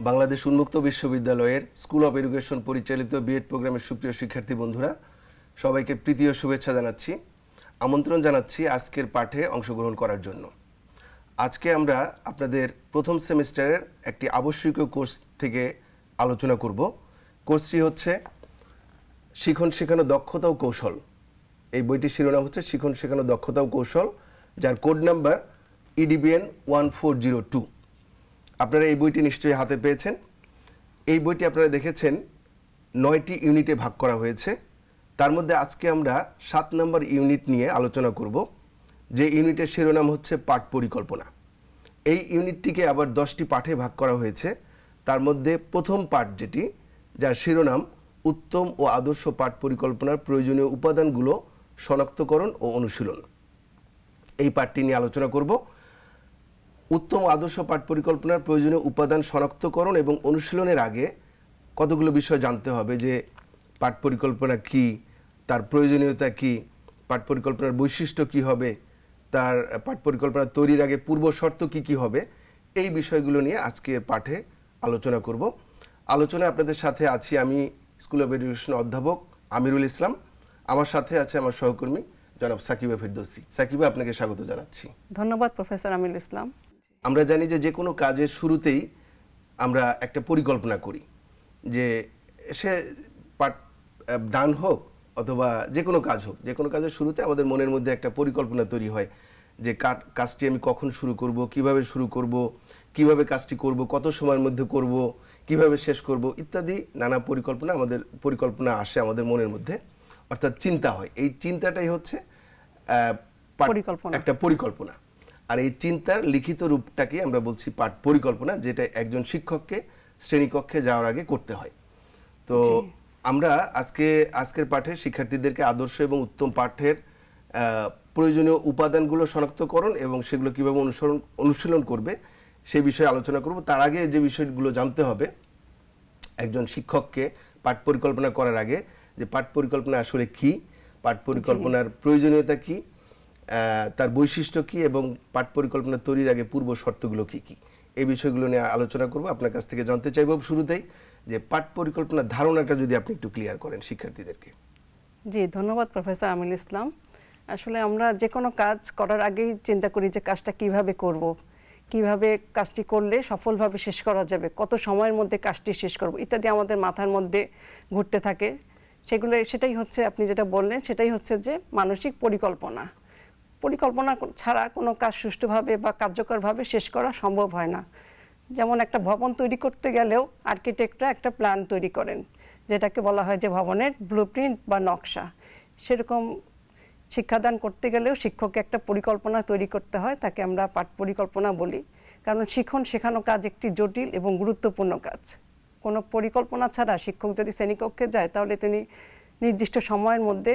বাংলাদেশ উন্মুক্ত বিশ্ববিদ্যালয়ের school of education পরিচালিত বিএড প্রোগ্রামের সুপ্রিয় শিক্ষার্থী বন্ধুরা, সবাইকে প্রীতি ও শুভেচ্ছা জানাচ্ছি। আমন্ত্রণ জানাচ্ছি আজকের পাঠে অংশগ্রহণ করার জন্য। আজকে আমরা আপনাদের প্রথম সেমিস্টারের একটি আবশ্যকীয় কোর্স থেকে আলোচনা করব। কোর্সটি হচ্ছে শিখন শেখানো দক্ষতা ও কৌশল। এই বইটির শিরোনাম হচ্ছে শিখন শেখানো দক্ষতা ও কৌশল, যার কোড নাম্বার EDBN 1402। আপনারা এই বইটি নিশ্চয়ই হাতে পেয়েছেন। এই বইটি আপনারা দেখেছেন 9টি ইউনিটে ভাগ করা হয়েছে। তার মধ্যে আজকে আমরা 7 নম্বর ইউনিট নিয়ে আলোচনা করব, যে ইউনিটের শিরোনাম হচ্ছে পাঠ পরিকল্পনা। এই ইউনিটটিকে আবার 10টি পাঠে ভাগ করা হয়েছে। তার মধ্যে প্রথম পাঠ যেটি, যার শিরোনাম উত্তম ও আদর্শ পাঠ পরিকল্পনার প্রয়োজনীয় উপাদানগুলো শনাক্তকরণ ও অনুশীলন, এই পাঠটি নিয়ে আলোচনা করব। উত্তম আদর্শ পাঠ পরিকল্পনার প্রয়োজনীয় উপাদান শনাক্তকরণ এবং অনুশীলনের আগে কতগুলো বিষয় জানতে হবে, যে পাঠ পরিকল্পনা কি, তার প্রয়োজনীয়তা কি, পাঠ পরিকল্পনার বৈশিষ্ট্য কি হবে, তার পাঠ পরিকল্পনা তৈরির আগে পূর্ব শর্ত কি কি হবে, এই বিষয়গুলো নিয়ে আজকের পাঠে আলোচনা করব। আলোচনায় আপনাদের সাথে আছি আমি স্কুল অব এডুকেশন অধ্যাপক আমিরুল ইসলাম। আমার সাথে আছে আমার সহকর্মী জনাব সাকিবা ফেরদৌসী। সাকিবা, আপনাকে স্বাগত জানাচ্ছি। ধন্যবাদ প্রফেসর আমিরুল ইসলাম। আমরা জানি যে কোনো কাজের শুরুতেই আমরা একটা পরিকল্পনা করি, যে সে পাঠ দান হোক অথবা যে কোনো কাজ হোক, যে কোনো কাজের শুরুতে আমাদের মনের মধ্যে একটা পরিকল্পনা তৈরি হয়, যে কাজটি আমি কখন শুরু করব, কিভাবে শুরু করব, কিভাবে কাজটি করব, কত সময়ের মধ্যে করব, কিভাবে শেষ করব, ইত্যাদি নানা পরিকল্পনা আসে আমাদের মনের মধ্যে, অর্থাৎ চিন্তা হয়। এই চিন্তাটাই হচ্ছে একটা পরিকল্পনা। আর এই চিন্তার লিখিত রূপটাকে আমরা বলছি পাঠ পরিকল্পনা, যেটা একজন শিক্ষককে শ্রেণীকক্ষে যাওয়ার আগে করতে হয়। তো আমরা আজকের পাঠে শিক্ষার্থীদেরকে আদর্শ এবং উত্তম পাঠের প্রয়োজনীয় উপাদানগুলো শনাক্তকরণ এবং সেগুলো কীভাবে অনুশীলন করবে সেই বিষয়ে আলোচনা করব। তার আগে যে বিষয়গুলো জানতে হবে একজন শিক্ষককে পাঠ পরিকল্পনা করার আগে, যে পাঠ পরিকল্পনা আসলে কি, পাঠ পরিকল্পনার প্রয়োজনীয়তা কি, তার বৈশিষ্ট্য কি এবং পাঠ পরিকল্পনা তৈরির আগে পূর্ব শর্তগুলো কি কি, এই বিষয়গুলো নিয়ে আলোচনা করব। আপনার কাছ থেকে জানতে চাইব শুরুতেই যে পাঠ পরিকল্পনার ধারণাটা যদি আপনি একটু ক্লিয়ার করেন শিক্ষার্থীদেরকে। জি, ধন্যবাদ প্রফেসর আমিরুল ইসলাম। আসলে আমরা যে কোনো কাজ করার আগেই চিন্তা করি যে কাজটা কিভাবে করব, কিভাবে কাজটি করলে সফলভাবে শেষ করা যাবে, কত সময়ের মধ্যে কাজটি শেষ করব ইত্যাদি আমাদের মাথার মধ্যে ঘুরতে থাকে। সেটাই হচ্ছে আপনি যেটা বললেন, সেটাই হচ্ছে যে মানসিক পরিকল্পনা। পরিকল্পনা ছাড়া কোনো কাজ সুষ্ঠুভাবে বা কার্যকরভাবে শেষ করা সম্ভব হয় না। যেমন একটা ভবন তৈরি করতে গেলেও আর্কিটেক্টরা একটা প্ল্যান তৈরি করেন, যেটাকে বলা হয় যে ভবনের ব্লুপ্রিন্ট বা নকশা। সেরকম শিক্ষাদান করতে গেলেও শিক্ষককে একটা পরিকল্পনা তৈরি করতে হয়, তাকে আমরা পাঠ পরিকল্পনা বলি। কারণ শিখন শেখানো কাজ একটি জটিল এবং গুরুত্বপূর্ণ কাজ। কোনো পরিকল্পনা ছাড়া শিক্ষক যদি শ্রেণীকক্ষে যায়, তাহলে তিনি নির্দিষ্ট সময়ের মধ্যে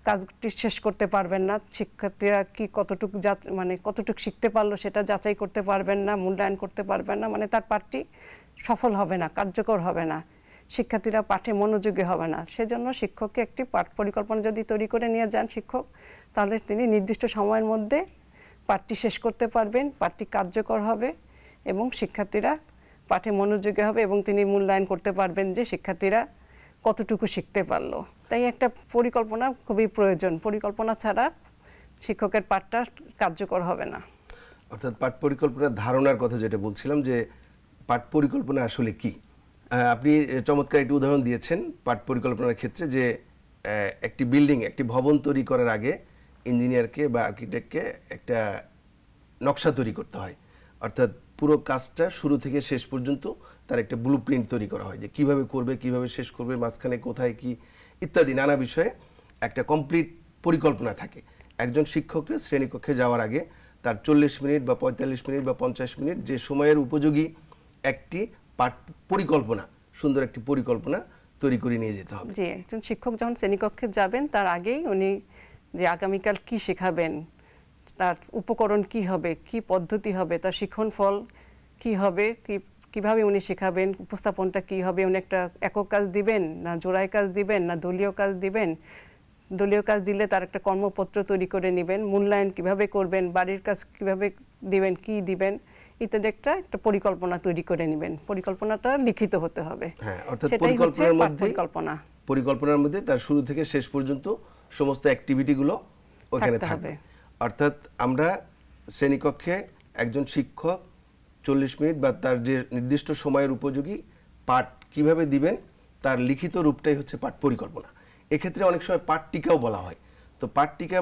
কাজটি শেষ করতে পারবেন না। শিক্ষার্থীরা কি কতটুকু শিখতে পারলো সেটা যাচাই করতে পারবেন না, মূল্যায়ন করতে পারবেন না, তার পাঠটি সফল হবে না, কার্যকর হবে না, শিক্ষার্থীরা পাঠে মনোযোগী হবে না। সেজন্য শিক্ষককে একটি পাঠ পরিকল্পনা যদি তৈরি করে নিয়ে যান শিক্ষক, তাহলে তিনি নির্দিষ্ট সময়ের মধ্যে পাঠটি শেষ করতে পারবেন, পাঠটি কার্যকর হবে এবং শিক্ষার্থীরা পাঠে মনোযোগী হবে এবং তিনি মূল্যায়ন করতে পারবেন যে শিক্ষার্থীরা কতটুকু শিখতে পারলো। তাই একটা পরিকল্পনা খুবই প্রয়োজন। পরিকল্পনা ছাড়া শিক্ষকের পাঠটা কার্যকর হবে না। অর্থাৎ পাঠ পরিকল্পনার ধারণার কথা যেটা বলছিলাম, যে পাঠ পরিকল্পনা আসলে কি, আপনি চমৎকার একটি উদাহরণ দিয়েছেন পাঠ পরিকল্পনার ক্ষেত্রে, যে একটি বিল্ডিং, একটি ভবন তৈরি করার আগে ইঞ্জিনিয়ারকে বা আর্কিটেক্টকে একটা নকশা তৈরি করতে হয়। অর্থাৎ পুরো কাজটা শুরু থেকে শেষ পর্যন্ত তার একটা ব্লুপ্রিন্ট তৈরি করা হয়, যে কিভাবে করবে, কিভাবে শেষ করবে, মাঝখানে কোথায় কি ইত্যাদি নানা বিষয়ে একটা কমপ্লিট পরিকল্পনা থাকে। একজন শিক্ষককে শ্রেণীকক্ষে যাওয়ার আগে তার 40 মিনিট বা 45 মিনিট বা 50 মিনিট যে সময়ের উপযোগী একটি পাঠ পরিকল্পনা, সুন্দর একটি পরিকল্পনা তৈরি করে নিয়ে যেতে হবে। জি, একজন শিক্ষক যখন শ্রেণীকক্ষে যাবেন তার আগেই উনি যে আগামীকাল কি শেখাবেন, তার উপকরণ কি হবে, কি পদ্ধতি হবে, তার শিখন ফল কি হবে, কিভাবে উনি শেখাবেন, উপস্থাপনটা কি হবে, উনি একটা একক কাজ দিবেন না জোড়ায় কাজ দিবেন না দলীয় কাজ দিবেন, দলীয় কাজ দিলে তার একটা কর্মপত্র তৈরি করে নেবেন, মূল্যায়ন কিভাবে করবেন, বাড়ির কাজ কিভাবে দিবেন, কি দিবেন, ইত্যাদি একটা পরিকল্পনা তৈরি করে নেবেন। পরিকল্পনাটা লিখিত হতে হবে। হ্যাঁ, অর্থাৎ সেটাই হচ্ছে পরিকল্পনার পাঠ মধ্যে পরিকল্পনা পরিকল্পনার মধ্যে তার শুরু থেকে শেষ পর্যন্ত সমস্ত অ্যাক্টিভিটিগুলো ওখানে থাকতে থাকবে। হবে। অর্থাৎ আমরা শ্রেণীকক্ষে একজন শিক্ষক 40 মিনিট বা তার যে নির্দিষ্ট সময়ের উপযোগী পাঠ কিভাবে দিবেন তার লিখিত রূপটাই হচ্ছে পাঠ পরিকল্পনা। এক্ষেত্রে অনেক সময় পাঠ টিকাও বলা হয়। তো পাঠ টিকা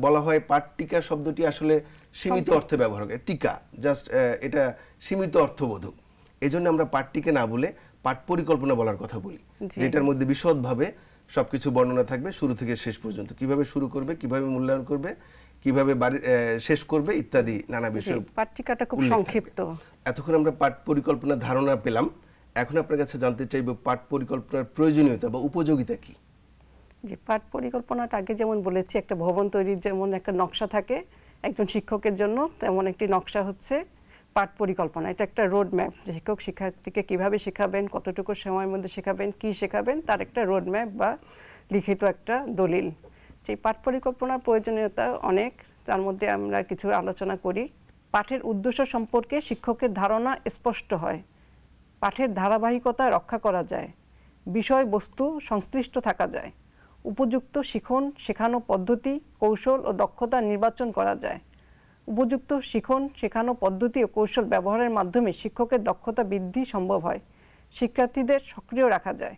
বলা হয়, পাঠ টিকা শব্দটি আসলে সীমিত অর্থে ব্যবহার করে, টিকা জাস্ট এটা সীমিত অর্থবোধক। এজন্য আমরা পাঠ টিকা না বলে পাঠ পরিকল্পনা বলার কথা বলি, যেটার মধ্যে বিশদভাবে সবকিছু বর্ণনা থাকবে শুরু থেকে শেষ পর্যন্ত, কিভাবে শুরু করবে, কিভাবে মূল্যায়ন করবে, কিভাবে শেষ করবে ইত্যাদি নানা বিষয়। পাঠ টিকাটা খুব সংক্ষিপ্ত। এতক্ষণ আমরা পাঠ পরিকল্পনার ধারণা পেলাম, এখন আপনার কাছে জানতে চাইব পাঠ পরিকল্পনার প্রয়োজনীয়তা বা উপযোগিতা কি? যে পাঠ পরিকল্পনাটা আগে যেমন বলেছি, একটা ভবন তৈরির যেমন একটা নকশা থাকে একজন শিক্ষকের জন্য, তেমন একটি নকশা হচ্ছে পাঠ পরিকল্পনা। এটা একটা রোড ম্যাপ, যে শিক্ষক শিক্ষার্থীকে কিভাবে শেখাবেন, কতটুকু সময়ের মধ্যে শেখাবেন, কি শেখাবেন, তার একটা রোড ম্যাপ বা লিখিত একটা দলিল। সেই পাঠ পরিকল্পনার প্রয়োজনীয়তা অনেক, তার মধ্যে আমরা কিছু আলোচনা করি। পাঠের উদ্দেশ্য সম্পর্কে শিক্ষকের ধারণা স্পষ্ট হয়, পাঠের ধারাবাহিকতা রক্ষা করা যায়, বিষয়বস্তু সংশ্লিষ্ট থাকা যায়, উপযুক্ত শিখন শেখানো পদ্ধতি, কৌশল ও দক্ষতা নির্বাচন করা যায়। উপযুক্ত শিখন শেখানো পদ্ধতি ও কৌশল ব্যবহারের মাধ্যমে শিক্ষকের দক্ষতা বৃদ্ধি সম্ভব হয়, শিক্ষার্থীদের সক্রিয় রাখা যায়,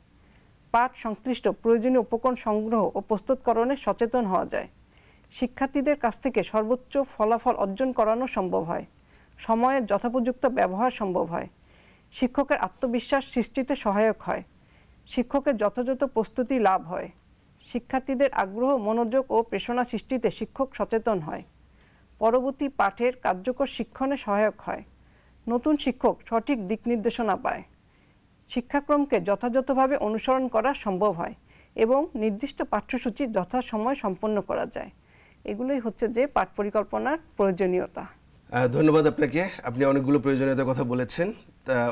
পাঠ সংশ্লিষ্ট প্রয়োজনীয় উপকরণ সংগ্রহ ও প্রস্তুতকরণে সচেতন হওয়া যায়, শিক্ষার্থীদের কাছ থেকে সর্বোচ্চ ফলাফল অর্জন করানো সম্ভব হয়, সময়ের যথোপযুক্ত ব্যবহার সম্ভব হয়, শিক্ষকের আত্মবিশ্বাস সৃষ্টিতে সহায়ক হয়, শিক্ষকের যথাযথ প্রস্তুতি লাভ হয়, শিক্ষার্থীদের আগ্রহ, মনোযোগ ও প্রেরণা সৃষ্টিতে শিক্ষক সচেতন হয়, পরবর্তী পাঠের কার্যকর শিক্ষণে সহায়ক হয়, নতুন শিক্ষক সঠিক দিক নির্দেশনা পায়, শিক্ষাক্রমকে যথাযথভাবে অনুসরণ করা সম্ভব হয় এবং নির্দিষ্ট পাঠ্যসূচি যথাসময়ে সম্পন্ন করা যায়। এগুলোই হচ্ছে যে পাঠ পরিকল্পনার প্রয়োজনীয়তা। ধন্যবাদ আপনাকে। আপনি অনেকগুলো প্রয়োজনীয়তার কথা বলেছেন।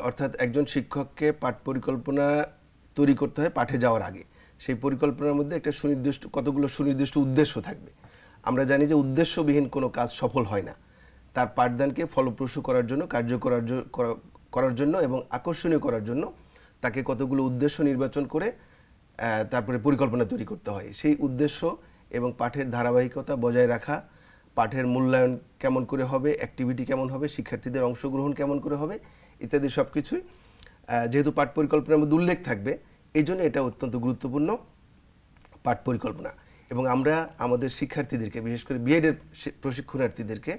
অর্থাৎ একজন শিক্ষককে পাঠ পরিকল্পনা তৈরি করতে হয় পাঠে যাওয়ার আগে। সেই পরিকল্পনার মধ্যে একটা কতগুলো সুনির্দিষ্ট উদ্দেশ্য থাকবে। আমরা জানি যে উদ্দেশ্যবিহীন কোনো কাজ সফল হয় না। তার পাঠদানকে ফলপ্রসূ করার জন্য, কার্যকর করার জন্য এবং আকর্ষণীয় করার জন্য তাকে কতগুলো উদ্দেশ্য নির্বাচন করে তারপরে পরিকল্পনা তৈরি করতে হয়। সেই উদ্দেশ্য এবং পাঠের ধারাবাহিকতা বজায় রাখা, পাঠের মূল্যায়ন কেমন করে হবে, অ্যাক্টিভিটি কেমন হবে, শিক্ষার্থীদের অংশগ্রহণ কেমন করে হবে ইত্যাদি সব কিছুই যেহেতু পাঠ পরিকল্পনার মধ্যে উল্লেখ থাকবে, এই জন্য এটা অত্যন্ত গুরুত্বপূর্ণ পাঠ পরিকল্পনা। এবং আমরা আমাদের শিক্ষার্থীদেরকে, বিশেষ করে বিএডের প্রশিক্ষণার্থীদেরকে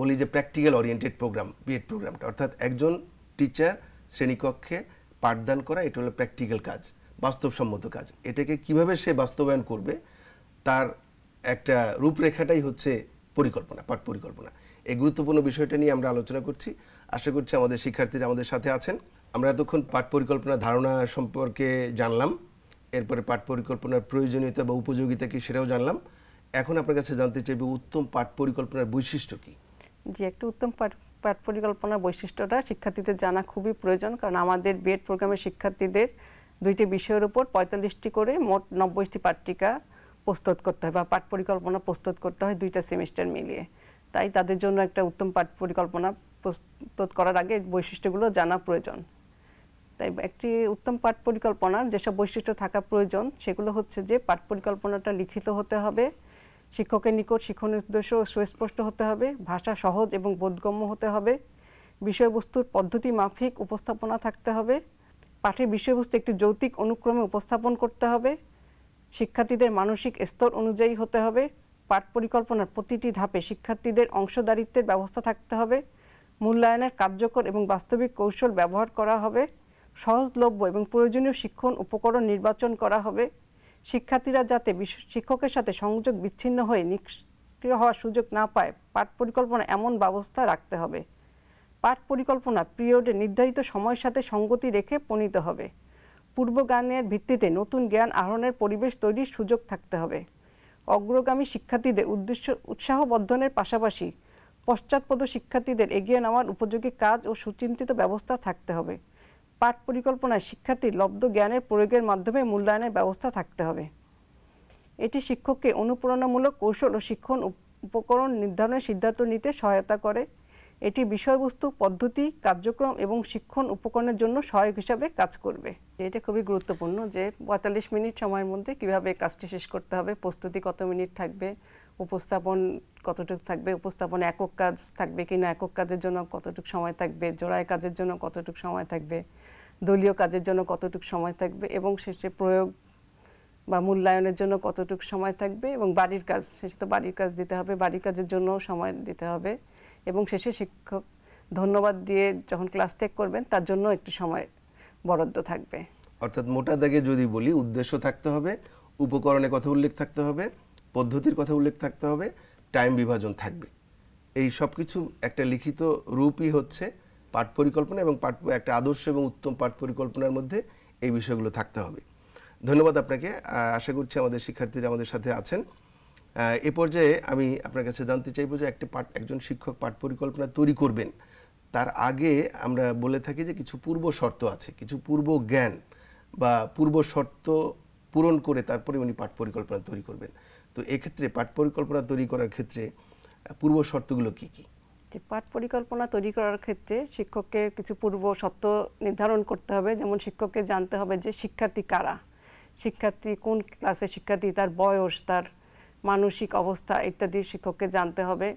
বলি যে প্র্যাকটিক্যাল ওরিয়েন্টেড প্রোগ্রাম, বিএড প্রোগ্রামটা, অর্থাৎ একজন টিচার শ্রেণীকক্ষে পাঠদান করা, এটা হলো প্র্যাকটিক্যাল কাজ, বাস্তবসম্মত কাজ। এটাকে কিভাবে সে বাস্তবায়ন করবে তার একটা রূপরেখাটাই হচ্ছে পরিকল্পনা, পাঠ পরিকল্পনা। এই গুরুত্বপূর্ণ বিষয়টা নিয়ে আমরা আলোচনা করছি। আশা করছি আমাদের শিক্ষার্থীরা আমাদের সাথে আছেন। আমরা এতক্ষণ পাঠ পরিকল্পনার ধারণা সম্পর্কে জানলাম, এরপরে পাঠ পরিকল্পনার প্রয়োজনীয়তা বা উপযোগিতা কি সেটাও জানলাম। এখন আপনার কাছে জানতে চাইবে উত্তম পাঠ পরিকল্পনার বৈশিষ্ট্য কি? যে একটা উত্তম পাঠ পরিকল্পনার বৈশিষ্ট্যটা শিক্ষার্থীদের জানা খুবই প্রয়োজন, কারণ আমাদের বিএড প্রোগ্রামের শিক্ষার্থীদের 2টি বিষয়ের উপর 45টি করে মোট 90টি পাঠ্যিকা প্রস্তুত করতে হয় বা পাঠ পরিকল্পনা প্রস্তুত করতে হয় 2টা সেমিস্টার মিলিয়ে। তাই তাদের জন্য একটা উত্তম পাঠ পরিকল্পনা প্রস্তুত করার আগে বৈশিষ্ট্যগুলো জানা প্রয়োজন। তাই একটি উত্তম পাঠ পরিকল্পনার যেসব বৈশিষ্ট্য থাকা প্রয়োজন সেগুলো হচ্ছে যে পাঠ পরিকল্পনাটা লিখিত হতে হবে, শিক্ষকের নিকট শিক্ষণীয় উদ্দেশ্য সুস্পষ্ট হতে হবে, ভাষা সহজ এবং বোধগম্য হতে হবে, বিষয়বস্তুর পদ্ধতি মাফিক উপস্থাপনা থাকতে হবে, পাঠের বিষয়বস্তু একটি যৌক্তিক অনুক্রমে উপস্থাপন করতে হবে, শিক্ষার্থীদের মানসিক স্তর অনুযায়ী হতে হবে, পাঠ পরিকল্পনার প্রতিটি ধাপে শিক্ষার্থীদের অংশদারিত্বের ব্যবস্থা থাকতে হবে, মূল্যায়নের কার্যকর এবং বাস্তবিক কৌশল ব্যবহার করা হবে, সহজলভ্য এবং প্রয়োজনীয় শিক্ষণ উপকরণ নির্বাচন করা হবে, শিক্ষার্থীরা যাতে শিক্ষকের সাথে সংযোগ বিচ্ছিন্ন হয়ে নিষ্ক্রিয় হওয়ার সুযোগ না পায় পাঠ পরিকল্পনা এমন ব্যবস্থা রাখতে হবে, পাঠ পরিকল্পনা পিরিয়ডে নির্ধারিত সময়ের সাথে সঙ্গতি রেখে প্রণীত হবে, পূর্বজ্ঞানের ভিত্তিতে নতুন জ্ঞান আহরণের পরিবেশ তৈরির সুযোগ থাকতে হবে, অগ্রগামী শিক্ষার্থীদের উৎসাহ বর্ধনের পাশাপাশি পশ্চাৎপদ শিক্ষার্থীদের এগিয়ে নেওয়ার উপযোগী কাজ ও সুচিন্তিত ব্যবস্থা থাকতে হবে, পাঠ পরিকল্পনায় শিক্ষার্থীর লব্ধ জ্ঞানের প্রয়োগের মাধ্যমে মূল্যায়নের ব্যবস্থা থাকতে হবে। এটি শিক্ষককে অনুপ্রেরণামূলক কৌশল ও শিক্ষণ উপকরণ নির্ধারণের সিদ্ধান্ত নিতে সহায়তা করে। এটি বিষয়বস্তু, পদ্ধতি, কার্যক্রম এবং শিক্ষণ উপকরণের জন্য সহায়ক হিসাবে কাজ করবে। এটা খুবই গুরুত্বপূর্ণ যে ৪৫ মিনিট সময়ের মধ্যে কিভাবে কাজটি শেষ করতে হবে, প্রস্তুতি কত মিনিট থাকবে, উপস্থাপন কতটুকু থাকবে, উপস্থাপন একক কাজ থাকবে কিনা, একক কাজের জন্য কতটুকু সময় থাকবে, জোড়ায় কাজের জন্য কতটুকু সময় থাকবে, দলীয় কাজের জন্য কতটুকু সময় থাকবে এবং শেষে প্রয়োগ বা মূল্যায়নের জন্য কতটুকু সময় থাকবে এবং বাড়ির কাজ, শেষে তো বাড়ির কাজ দিতে হবে, বাড়ির কাজের জন্য সময় দিতে হবে এবং শেষে শিক্ষক ধন্যবাদ দিয়ে যখন ক্লাস ত্যাগ করবেন তার জন্য একটু সময় বরাদ্দ থাকবে। অর্থাৎ মোটা দাগে যদি বলি, উদ্দেশ্য থাকতে হবে, উপকরণের কথা উল্লেখ থাকতে হবে, পদ্ধতির কথা উল্লেখ থাকতে হবে, টাইম বিভাজন থাকবে। এই সব কিছু একটা লিখিত রূপই হচ্ছে পাঠ পরিকল্পনা এবং একটা আদর্শ এবং উত্তম পাঠ পরিকল্পনার মধ্যে এই বিষয়গুলো থাকতে হবে। ধন্যবাদ আপনাকে। আশা করছি আমাদের শিক্ষার্থীরা আমাদের সাথে আছেন। এ পর্যায়ে আমি আপনার কাছে জানতে চাইব যে একজন শিক্ষক পাঠ পরিকল্পনা তৈরি করবেন, তার আগে আমরা বলে থাকি যে কিছু পূর্ব শর্ত আছে, কিছু পূর্ব জ্ঞান বা পূর্ব শর্ত পূরণ করে তারপরে উনি পাঠ পরিকল্পনা তৈরি করবেন। তো এক্ষেত্রে পাঠ পরিকল্পনা তৈরি করার ক্ষেত্রে পূর্ব শর্তগুলো কি কি? যে পাঠ পরিকল্পনা তৈরি করার ক্ষেত্রে শিক্ষককে কিছু পূর্ব শর্ত নির্ধারণ করতে হবে। যেমন শিক্ষককে জানতে হবে যে শিক্ষার্থী কারা, শিক্ষার্থী কোন ক্লাসের শিক্ষার্থী, তার বয়স, তার মানসিক অবস্থা ইত্যাদি শিক্ষককে জানতে হবে।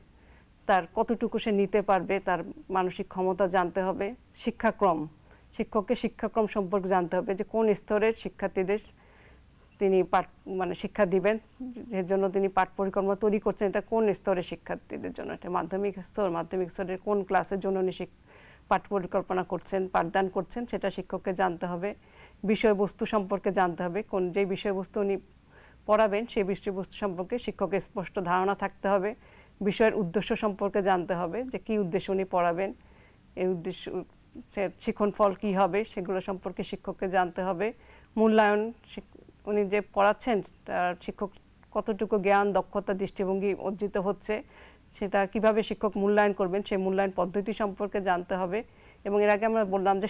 তার কতটুকু সে নিতে পারবে, তার মানসিক ক্ষমতা জানতে হবে। শিক্ষাক্রম, শিক্ষককে শিক্ষাক্রম সম্পর্কে জানতে হবে যে কোন স্তরের শিক্ষার্থীদের তিনি শিক্ষা দিবেন, এর জন্য তিনি পাঠ পরিকল্পনা তৈরি করছেন, এটা কোন স্তরের শিক্ষার্থীদের জন্য, এটা মাধ্যমিক স্তরের কোন ক্লাসের জন্য উনি পাঠ পরিকল্পনা করছেন, পাঠদান করছেন, সেটা শিক্ষককে জানতে হবে। বিষয়বস্তু সম্পর্কে জানতে হবে, যে বিষয়বস্তু উনি পড়াবেন সেই বিষয়বস্তু সম্পর্কে শিক্ষকের স্পষ্ট ধারণা থাকতে হবে। বিষয়ের উদ্দেশ্য সম্পর্কে জানতে হবে যে কী উদ্দেশ্যে উনি পড়াবেন, এই উদ্দেশ্য শিক্ষণ ফল কী হবে সেগুলো সম্পর্কে শিক্ষককে জানতে হবে। মূল্যায়ন, উনি যে পড়াচ্ছেন তার শিক্ষক কতটুকু জ্ঞান, দক্ষতা, দৃষ্টিভঙ্গি অর্জিত হচ্ছে সেটা কিভাবে শিক্ষক মূল্যায়ন করবেন সেই মূল্যায়ন পদ্ধতি সম্পর্কে জানতে হবে। এবং এর আগে আমরা বললাম যে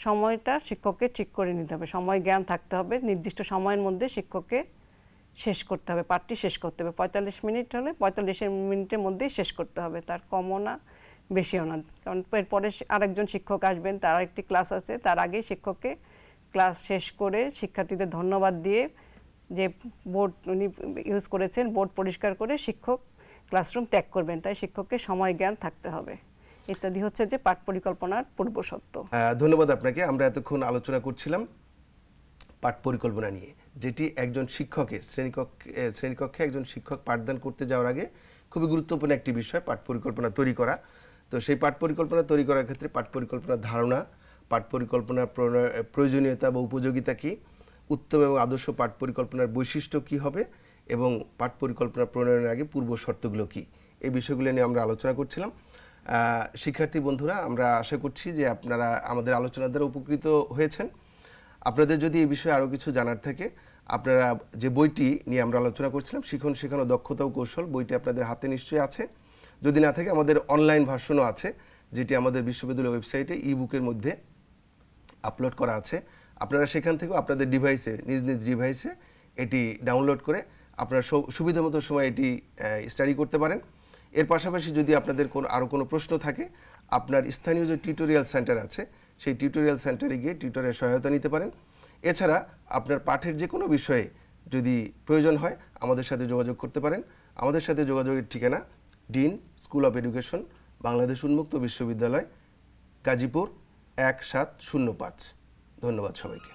সময়টা শিক্ষককে ঠিক করে নিতে হবে, সময় জ্ঞান থাকতে হবে, নির্দিষ্ট সময়ের মধ্যে শিক্ষককে শেষ করতে হবে, পাঠটি শেষ করতে হবে। ৪৫ মিনিট হলে ৪৫ মিনিটের মধ্যেই শেষ করতে হবে, তার কমও না বেশিও না। কারণ এরপরে আরেকজন শিক্ষক আসবেন, তার একটি ক্লাস আছে, তার আগে শিক্ষককে ক্লাস শেষ করে শিক্ষার্থীদের ধন্যবাদ দিয়ে যে বোর্ড উনি ইউজ করেছেন বোর্ড পরিষ্কার করে শিক্ষক ক্লাসরুম ত্যাগ করবেন। তাই শিক্ষককে সময় জ্ঞান থাকতে হবে। ইত্যাদি হচ্ছে যে পাঠ পরিকল্পনার পূর্ব শর্ত। ধন্যবাদ আপনাকে। আমরা এতক্ষণ আলোচনা করছিলাম পাঠ পরিকল্পনা নিয়ে, যেটি একজন শিক্ষকের শ্রেণীকক্ষে একজন শিক্ষক পাঠদান করতে যাওয়ার আগে খুবই গুরুত্বপূর্ণ একটি বিষয় পাঠ পরিকল্পনা তৈরি করা। তো সেই পাঠ পরিকল্পনা তৈরি করার ক্ষেত্রে পাঠ পরিকল্পনার ধারণা, পাঠ পরিকল্পনার প্রয়োজনীয়তা বা উপযোগিতা কী, উত্তম এবং আদর্শ পাঠ পরিকল্পনার বৈশিষ্ট্য কী হবে এবং পাঠ পরিকল্পনা প্রণয়নের আগে পূর্ব শর্তগুলো কী, এই বিষয়গুলো নিয়ে আমরা আলোচনা করছিলাম। শিক্ষার্থী বন্ধুরা, আমরা আশা করছি যে আপনারা আমাদের আলোচনার দ্বারা উপকৃত হয়েছেন। আপনাদের যদি এই বিষয়ে আরও কিছু জানার থাকে, আপনারা যে বইটি নিয়ে আমরা আলোচনা করছিলাম, শিখন শেখানো দক্ষতা ও কৌশল, বইটি আপনাদের হাতে নিশ্চয়ই আছে। যদি না থাকে আমাদের অনলাইন ভার্সনও আছে, যেটি আমাদের বিশ্ববিদ্যালয় ওয়েবসাইটে ইবুকের মধ্যে আপলোড করা আছে। আপনারা সেখান থেকেও আপনাদের ডিভাইসে, নিজ নিজ ডিভাইসে এটি ডাউনলোড করে আপনারা সুবিধামতো সময় এটি স্টাডি করতে পারেন। এর পাশাপাশি যদি আপনাদের আরও কোনো প্রশ্ন থাকে, আপনার স্থানীয় যে টিউটোরিয়াল সেন্টার আছে সেই টিউটোরিয়াল সেন্টারে গিয়ে টিউটরের সহায়তা নিতে পারেন। এছাড়া আপনার পাঠের যে কোনো বিষয়ে যদি প্রয়োজন হয় আমাদের সাথে যোগাযোগ করতে পারেন। আমাদের সাথে যোগাযোগের ঠিকানা dean, school of education, Bangladesh উন্মুক্ত বিশ্ববিদ্যালয়, গাজীপুর ১৭০৫। ধন্যবাদ সবাইকে।